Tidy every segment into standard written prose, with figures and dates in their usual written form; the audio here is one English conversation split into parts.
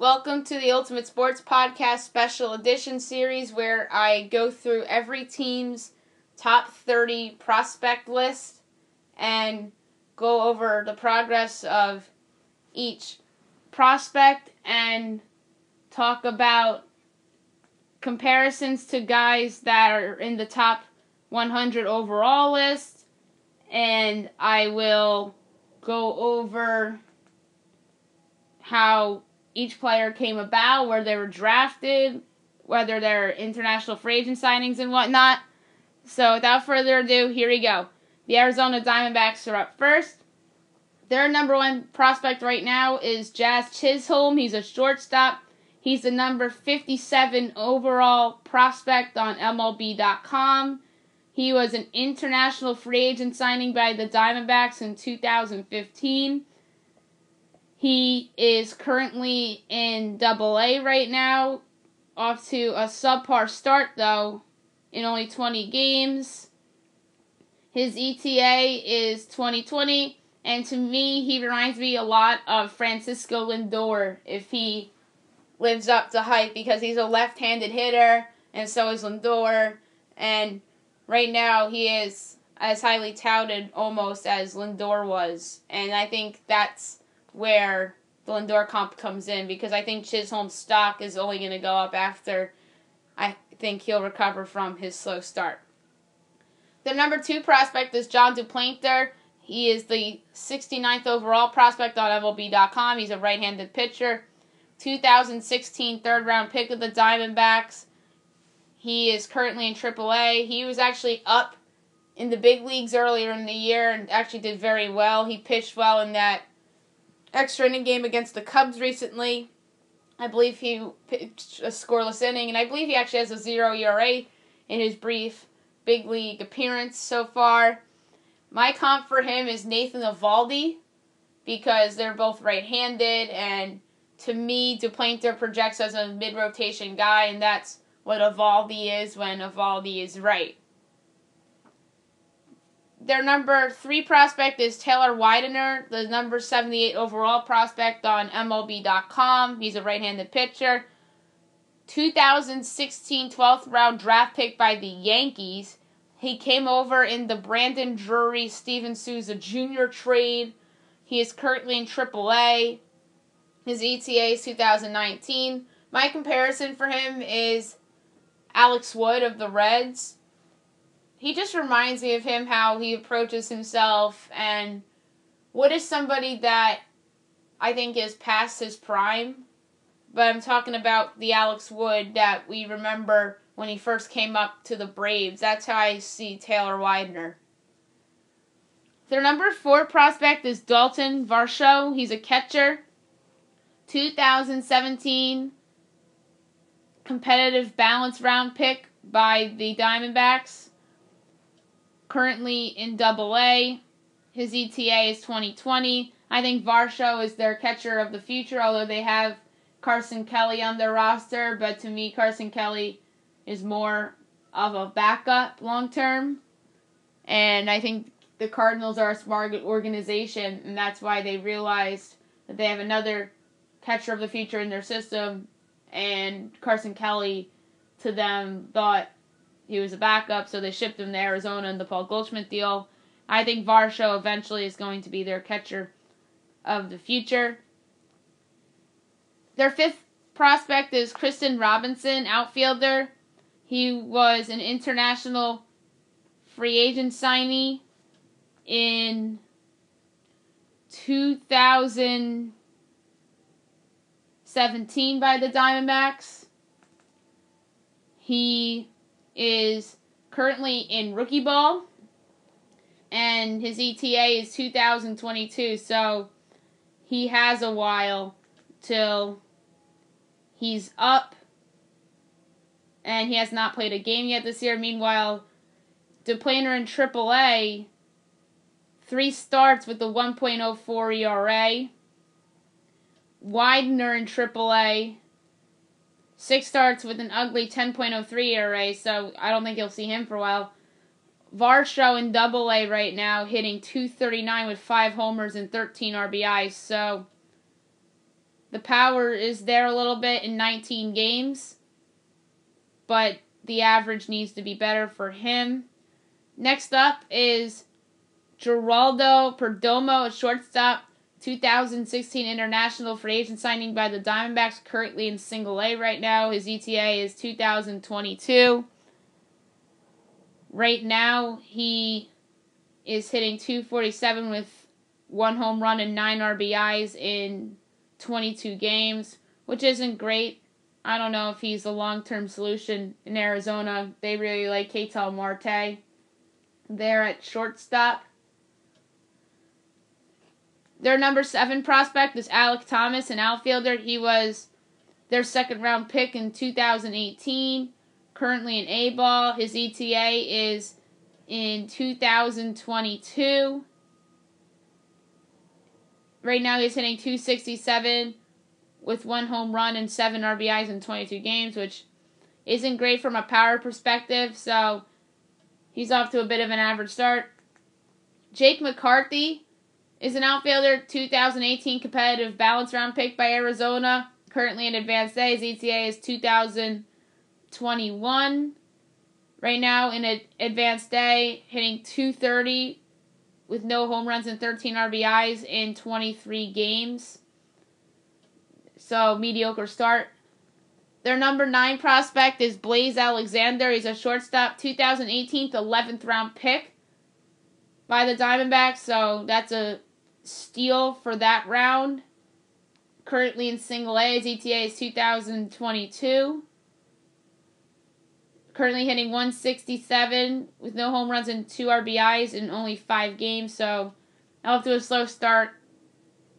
Welcome to the Ultimate Sports Podcast Special Edition series where I go through every team's top 30 prospect list and go over the progress of each prospect and talk about comparisons to guys that are in the top 100 overall list, and I will go over how each player came about, where they were drafted, whether they're international free agent signings and whatnot. So without further ado, here we go. The Arizona Diamondbacks are up first. Their number one prospect right now is Jazz Chisholm. He's a shortstop. He's the number 57 overall prospect on MLB.com. He was an international free agent signing by the Diamondbacks in 2015. He is currently in Double-A right now, off to a subpar start though, in only 20 games. His ETA is 2020, and to me, he reminds me a lot of Francisco Lindor if he lives up to hype, because he's a left-handed hitter, and so is Lindor, and right now he is as highly touted almost as Lindor was, and I think that's where the Lindor comp comes in, because I think Chisholm's stock is only going to go up after I think he'll recover from his slow start. The number 2 prospect is Jon Duplantier. He is the 69th overall prospect on MLB.com. He's a right-handed pitcher. 2016 third-round pick of the Diamondbacks. He is currently in Triple-A. He was actually up in the big leagues earlier in the year and actually did very well. He pitched well in that extra inning game against the Cubs recently. I believe he pitched a scoreless inning, and I believe he actually has a 0 ERA in his brief big league appearance so far. My comp for him is Nathan Eovaldi, because they're both right-handed, and to me, Duplantier projects as a mid-rotation guy, and that's what Eovaldi is when Eovaldi is right. Their number 3 prospect is Taylor Widener, the number 78 overall prospect on MLB.com. He's a right-handed pitcher. 2016 12th round draft pick by the Yankees. He came over in the Brandon Drury, Steven Souza Jr. trade. He is currently in Triple-A. His ETA is 2019. My comparison for him is Alex Wood of the Reds. He just reminds me of him, how he approaches himself, and Wood is somebody that I think is past his prime, but I'm talking about the Alex Wood that we remember when he first came up to the Braves. That's how I see Taylor Widener. Their number 4 prospect is Dalton Varsho. He's a catcher. 2017 competitive balance round pick by the Diamondbacks. Currently in Double-A. His ETA is 2020. I think Varsho is their catcher of the future, although they have Carson Kelly on their roster, but to me, Carson Kelly is more of a backup long-term, and I think the Cardinals are a smart organization, and that's why they realized that they have another catcher of the future in their system, and Carson Kelly, to them, thought he was a backup, so they shipped him to Arizona in the Paul Goldschmidt deal. I think Varsho eventually is going to be their catcher of the future. Their 5th prospect is Kristen Robinson, outfielder. He was an international free agent signee in 2017 by the Diamondbacks. He is currently in rookie ball, and his ETA is 2022, so he has a while till he's up, and he has not played a game yet this year. Meanwhile, Duplantier in Triple-A, 3 starts with a 1.04 ERA. Widener in Triple-A, 6 starts with an ugly 10.03 ERA, so I don't think you'll see him for a while. Varsho in Double-A right now, hitting .239 with 5 homers and 13 RBIs, so The power is there a little bit in 19 games, but the average needs to be better for him. Next up is Geraldo Perdomo, a shortstop, 2016 international free agent signing by the Diamondbacks, currently in Single A right now. His ETA is 2022. Right now, he is hitting .247 with 1 home run and 9 RBIs in 22 games, which isn't great. I don't know if he's a long-term solution in Arizona. They really like Ketel Marte there at shortstop. Their number 7 prospect is Alek Thomas, an outfielder. He was their second-round pick in 2018, currently in A-ball. His ETA is in 2022. Right now he's hitting .267 with 1 home run and 7 RBIs in 22 games, which isn't great from a power perspective, so he's off to a bit of an average start. Jake McCarthy is an outfielder, 2018 competitive balance round pick by Arizona, currently in advanced A. His ETA is 2021. Right now in advanced A, hitting .230 with no home runs and 13 RBIs in 23 games. So, mediocre start. Their number 9 prospect is Blaze Alexander. He's a shortstop, 2018 11th round pick by the Diamondbacks. So, that's a steal for that round. Currently in Single A. His ETA is 2022. Currently hitting .167 with no home runs and 2 RBIs in only 5 games. So, off to a slow start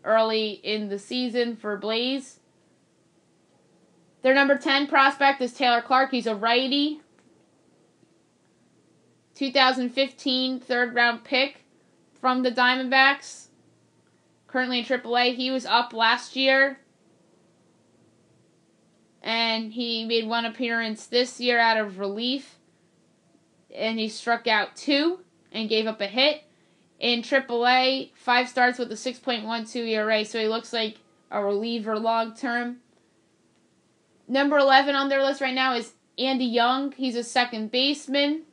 early in the season for Blaze. Their number 10 prospect is Taylor Clark. He's a righty. 2015 third-round pick from the Diamondbacks. Currently in AAA. He was up last year. And he made 1 appearance this year out of relief. And he struck out 2 and gave up a hit. In AAA, 5 starts with a 6.12 ERA, so he looks like a reliever long-term. Number 11 on their list right now is Andy Young. He's a second baseman.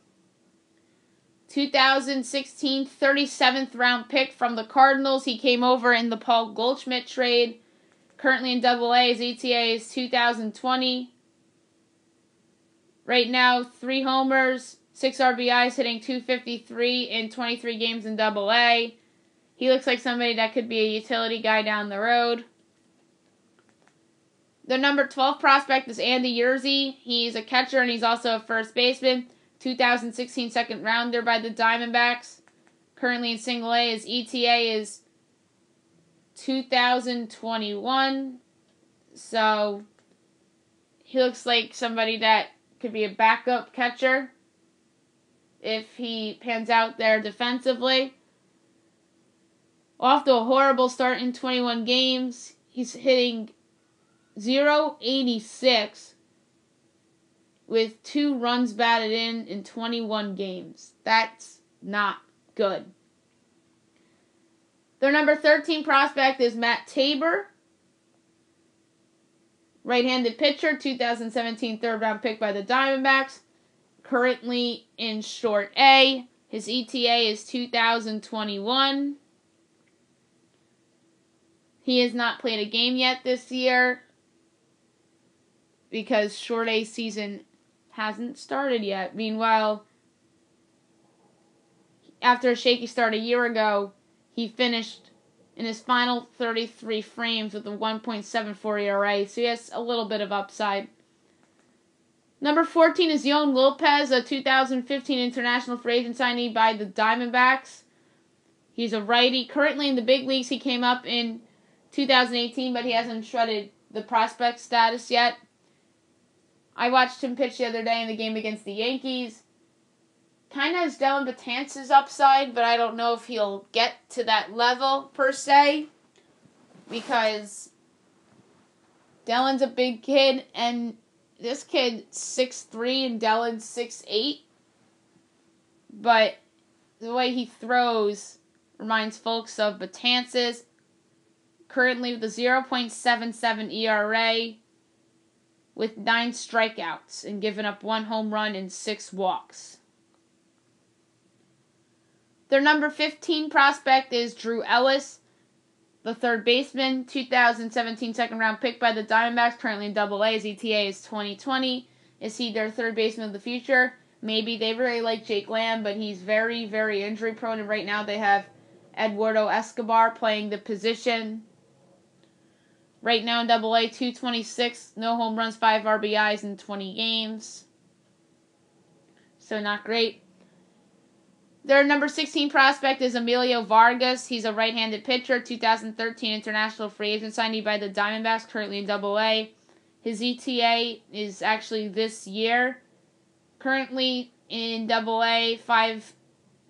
2016 37th round pick from the Cardinals. He came over in the Paul Goldschmidt trade. Currently in AA, his ETA is 2020. Right now, 3 homers, 6 RBIs, hitting .253 in 23 games in AA. He looks like somebody that could be a utility guy down the road. The number 12 prospect is Andy Yerzy. He's a catcher and he's also a first baseman. 2016 second rounder by the Diamondbacks. Currently in Single A, his ETA is 2021. So, he looks like somebody that could be a backup catcher if he pans out there defensively. Off to a horrible start in 21 games. He's hitting .086 with 2 runs batted in 21 games. That's not good. Their number 13 prospect is Matt Tabor. Right-handed pitcher, 2017 third-round pick by the Diamondbacks. Currently in short A. His ETA is 2021. He has not played a game yet this year because short A season hasn't started yet. Meanwhile, after a shaky start a year ago, he finished in his final 33 frames with a 1.74 ERA, so he has a little bit of upside. Number 14 is Yoan Lopez, a 2015 international free agent signee by the Diamondbacks. He's a righty. Currently in the big leagues, he came up in 2018, but he hasn't shredded the prospect status yet. I watched him pitch the other day in the game against the Yankees. Kind of has Dellin Betances' upside, but I don't know if he'll get to that level, per se, because Dellin's a big kid, and this kid's 6'3", and Dellin's 6'8", but the way he throws reminds folks of Betances. currently with a 0.77 ERA with 9 strikeouts and giving up 1 home run and 6 walks. Their number 15 prospect is Drew Ellis, the third baseman, 2017 second-round pick by the Diamondbacks, currently in Double-A. His ETA is 2020. Is he their third baseman of the future? Maybe. They really like Jake Lamb, but he's very, very injury-prone, and right now they have Eduardo Escobar playing the position. Right now in Double-A, 226, no home runs, 5 RBIs in 20 games. So not great. Their number 16 prospect is Emilio Vargas. He's a right-handed pitcher, 2013 international free agent signee by the Diamondbacks, currently in Double-A. His ETA is actually this year. Currently in Double-A, 5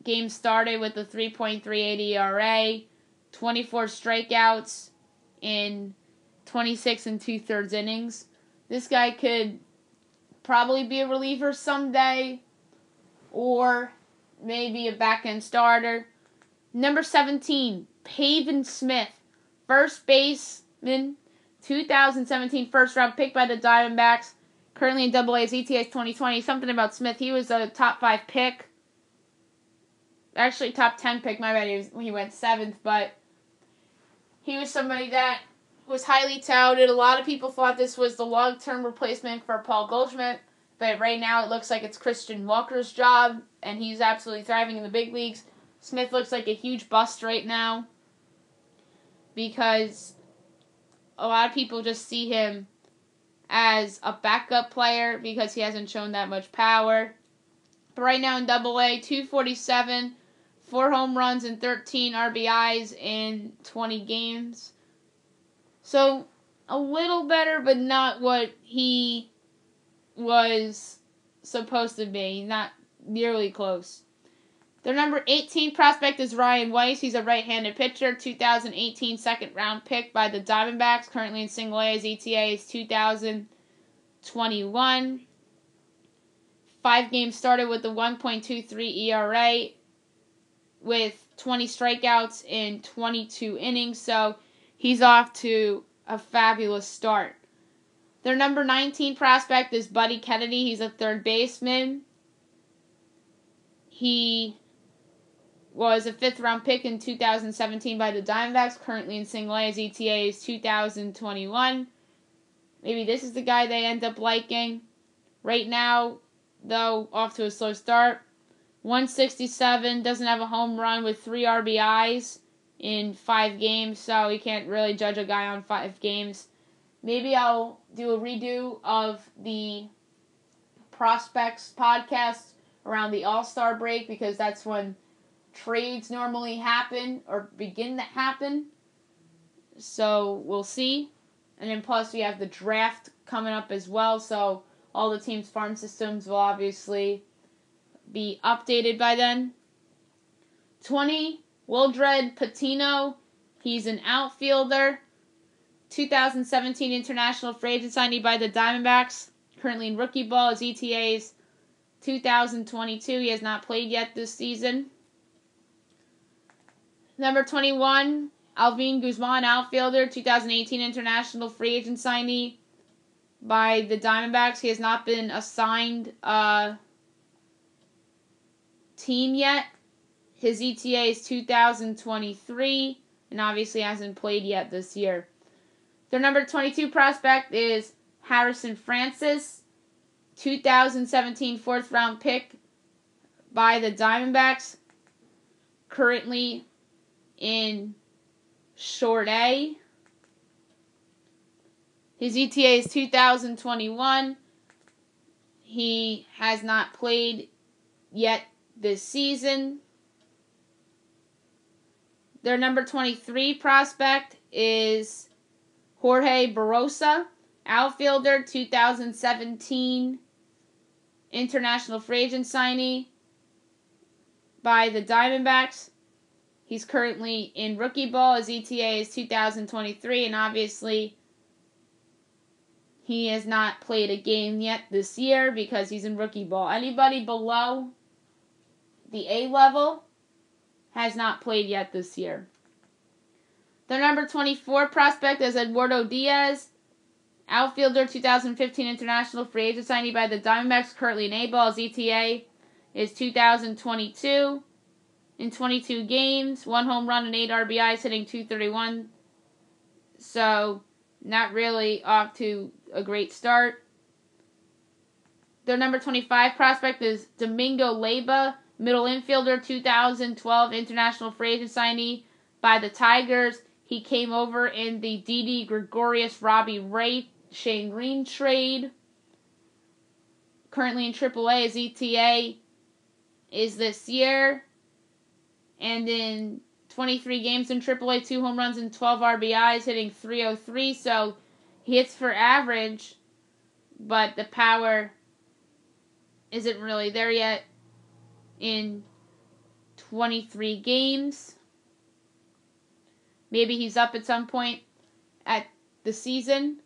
games started with a 3.38 ERA, 24 strikeouts in 26 and 2/3 innings. This guy could probably be a reliever someday, or maybe a back-end starter. Number 17, Pavin Smith, first baseman, 2017 first-round pick by the Diamondbacks, currently in Double-A's ETA 2020. Something about Smith, he was a top 5 pick. Actually, top 10 pick, my bad, he went 7th, but he was somebody that was highly touted. A lot of people thought this was the long-term replacement for Paul Goldschmidt, but right now it looks like it's Christian Walker's job, and he's absolutely thriving in the big leagues. Smith looks like a huge bust right now because a lot of people just see him as a backup player because he hasn't shown that much power. But right now in Double-A, 247, 4 home runs and 13 RBIs in 20 games. So a little better, but not what he was supposed to be. Not nearly close. Their number 18 prospect is Ryan Weiss. He's a right-handed pitcher, 2018 second-round pick by the Diamondbacks, currently in Single-A. His ETA is 2021. 5 games started with a 1.23 ERA with 20 strikeouts in 22 innings, so he's off to a fabulous start. Their number 19 prospect is Buddy Kennedy. He's a third baseman. He was a 5th-round pick in 2017 by the Diamondbacks, currently in Single-A. His ETA is 2021. Maybe this is the guy they end up liking. Right now, though, off to a slow start. 167, doesn't have a home run with 3 RBIs in 5 games, so you can't really judge a guy on 5 games. Maybe I'll do a redo of the Prospects podcast around the All-Star break because that's when trades normally happen or begin to happen. So we'll see. And then plus we have the draft coming up as well, so all the teams' farm systems will obviously be updated by then. 20, Wildred Patino. He's an outfielder. 2017 international free agent signee by the Diamondbacks. Currently in rookie ball. His ETA is 2022. He has not played yet this season. Number 21, Alvin Guzman, outfielder. 2018 international free agent signee by the Diamondbacks. He has not been assigned a team yet. His ETA is 2023, and obviously hasn't played yet this year. Their number 22 prospect is Harrison Francis, 2017 4th-round pick by the Diamondbacks, currently in Short A. His ETA is 2021. He has not played yet this season. Their number 23 prospect is Jorge Barrosa, outfielder, 2017 international free agent signee by the Diamondbacks. He's currently in rookie ball. His ETA is 2023, and obviously he has not played a game yet this year because he's in rookie ball. Anybody below the A level has not played yet this year. Their number 24 prospect is Eduardo Diaz, outfielder, 2015 international free agent signee by the Diamondbacks, currently in A-ball. His ETA is 2022. In 22 games, 1 home run and 8 RBIs, hitting .231. So, not really off to a great start. Their number 25 prospect is Domingo Leyba, middle infielder, 2012 international free agent signee by the Tigers. He came over in the Didi Gregorius, Robbie Ray, Shane Green trade. Currently in AAA, his ETA is this year. And in 23 games in AAA, 2 home runs and 12 RBIs, hitting .303. So he hits for average, but the power isn't really there yet in 23 games. Maybe he's up at some point at the season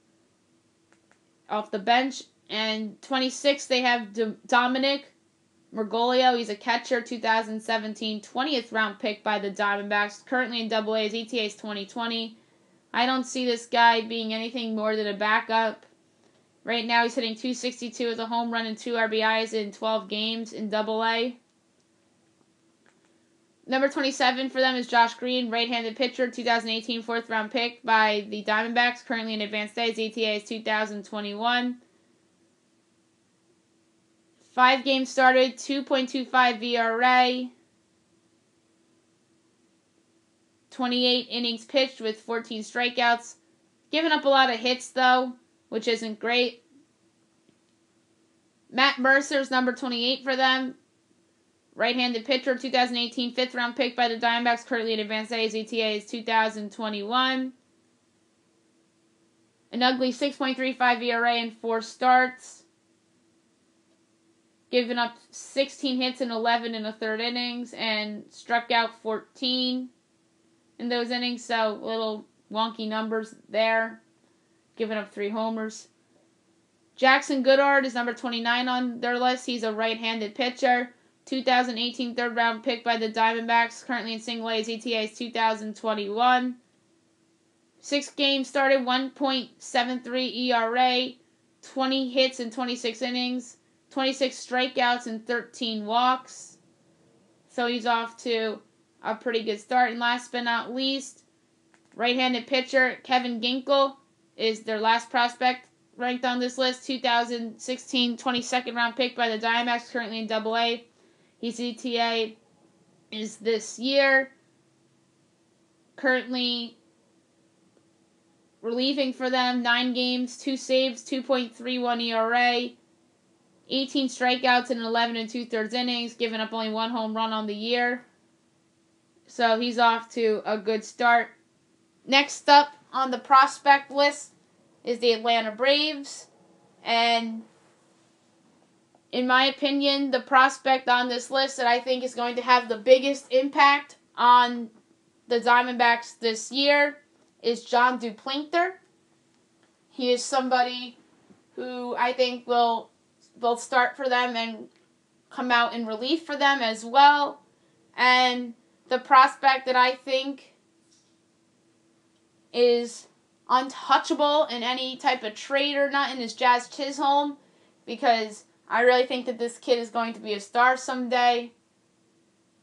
off the bench. And 26, they have Dominic Mergolio. He's a catcher, 2017 20th round pick by the Diamondbacks. Currently in AA. His ETA is 2020. I don't see this guy being anything more than a backup. Right now he's hitting .262 with a home run and 2 RBIs in 12 games in AA. Number 27 for them is Josh Green, right-handed pitcher, 2018 4th round pick by the Diamondbacks. Currently in advanced A. His ETA is 2021. 5 games started, 2.25 VRA, 28 innings pitched with 14 strikeouts. Giving up a lot of hits, though, which isn't great. Matt Mercer's number 28 for them. Right-handed pitcher, 2018 5th round pick by the Diamondbacks. Currently in advanced A. His ETA is 2021. An ugly 6.35 ERA in 4 starts. Given up 16 hits in 11 in the 3rd innings and struck out 14 in those innings. So, little wonky numbers there. Giving up 3 homers. Jackson Goodard is number 29 on their list. He's a right-handed pitcher. 2018 3rd round pick by the Diamondbacks. Currently in single A. His ETA is 2021. 6 games started, 1.73 ERA, 20 hits in 26 innings. 26 strikeouts and 13 walks. So he's off to a pretty good start. And last but not least, right-handed pitcher Kevin Ginkel is their last prospect ranked on this list. 2016 22nd round pick by the Diamondbacks, currently in AA. His ETA is this year. Currently relieving for them, 9 games, 2 saves, 2.31 ERA. 18 strikeouts in 11 2/3 innings, giving up only 1 home run on the year. So he's off to a good start. Next up on the prospect list is the Atlanta Braves. And in my opinion, the prospect on this list that I think is going to have the biggest impact on the Diamondbacks this year is John Duplanter. He is somebody who I think will both start for them and come out in relief for them as well. And the prospect that I think is untouchable in any type of trade or nothing is Jazz Chisholm, because I really think that this kid is going to be a star someday.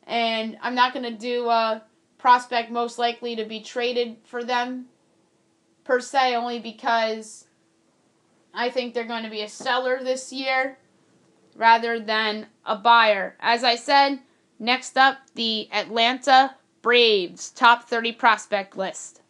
And I'm not going to do a prospect most likely to be traded for them per se, only because I think they're going to be a seller this year rather than a buyer. As I said, next up, the Atlanta Braves top 30 prospect list.